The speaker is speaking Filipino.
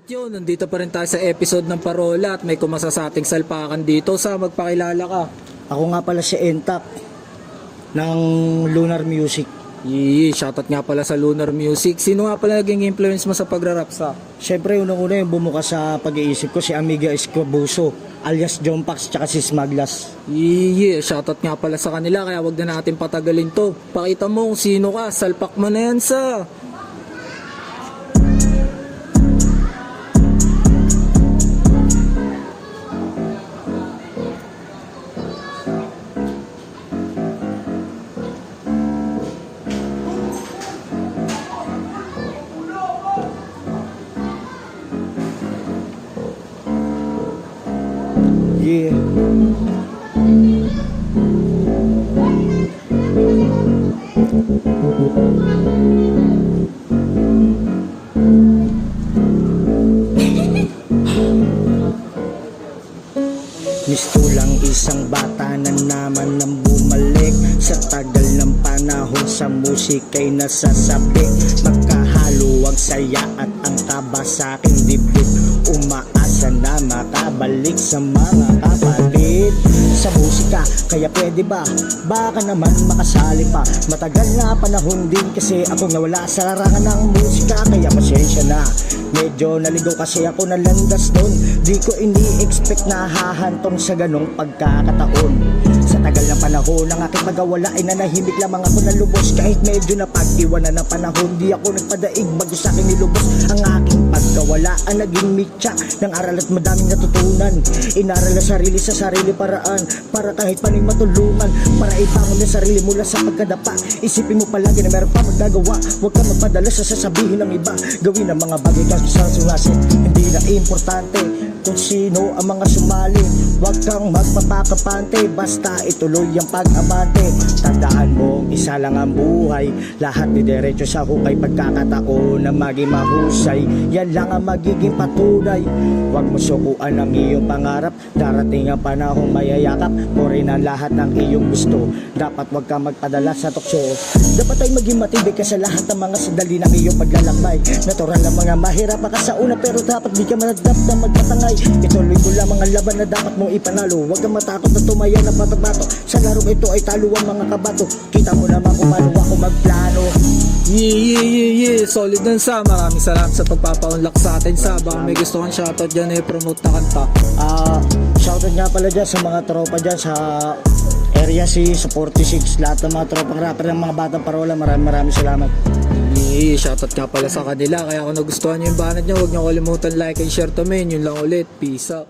At yun, nandito pa rin tayo sa episode ng Parola at may kumasa sa ating salpakan dito. Sa magpakilala ka. Ako nga pala si Entak ng Lunar Music. Shoutout nga pala sa Lunar Music. Sino nga pala naging influence mo sa pagrarap sa? Siyempre, unang-una yung bumuka sa pag-iisip ko si Amiga Escobuso alias Jompax tsaka si Smaglas. Shoutout nga pala sa kanila kaya wag na natin patagalin to. Pakita mo kung sino ka, salpak mo na yan sa... Yeah. Mistulang isang bata na naman nang bumalik sa tagal ng panahon sa musika'y nasasabik. Magkahalo ang saya at ang kaba sa aking dibdib. Umaasa na makabalik sa mga kapalit sa musika, kaya pwede ba? Baka naman makasali pa. Matagal na panahon din kasi ako nawala sa larangan ng musika. Kaya pasensya na, medyo naligaw kasi ako na landas nun. Di ko ini-expect na hahantong sa ganong pagkakataon. Sa tagal ng panahon ang aking pagkawala ay nanahimik lamang ako na lubos. Kahit medyo napag-iwanan ng panahon, di ako nagpadaig bago sa akin nilubos. Ang aking pagkawala ang naging mitya ng aral at madaming natutunan. Inaral na sarili sa sarili paraan para kahit paning matulungan, para ibangon na sarili mula sa pagkadapa. Isipin mo palagi na meron pa magagawa. Huwag ka magpadala sa sasabihin ng iba. Gawin ang mga bagay kasi sa sunasin. Hindi na importante kung sino ang mga sumali. Huwag kang magpapakapante, basta ituloy ang pag-abante. Tandaan mo, isa lang ang buhay. Lahat ni diretso sa hukay. Pagkakataon na maging mahusay, yan lang ang magiging patunay. Huwag mo sukuan ang iyong pangarap. Darating ang panahong mayayakap mo rin ang lahat ng iyong gusto. Dapat huwag kang magpadala sa tukso. Dapat ay maging matibay ka sa lahat ng mga sandali ng iyong paglalakbay. Natural na mga mahirap ka sa una, pero dapat di ka manadap na magpatangay. Ituloy mo lang mga laban na dapat mong ipanalo. Huwag kang matakot na tumaya na bato-bato. Sa larong ito ay talo ang mga kabato. Kita mo naman kung paano ako magplano. Solid dun sa. Maraming salamat sa pagpapaunlak sa atin sa. Baka may gusto kang shoutout dyan promote na kanta. Shoutout nga pala dyan sa mga tropa dyan sa Area C, sa 46, lahat ng mga tropang rapper ng mga batang Parola. Maraming salamat. Shoutout nga pala sa kanila. Kaya kung nagustuhan nyo yung banat nyo, huwag nyo kalimutan like and share to men. Yun lang ulit. Peace out.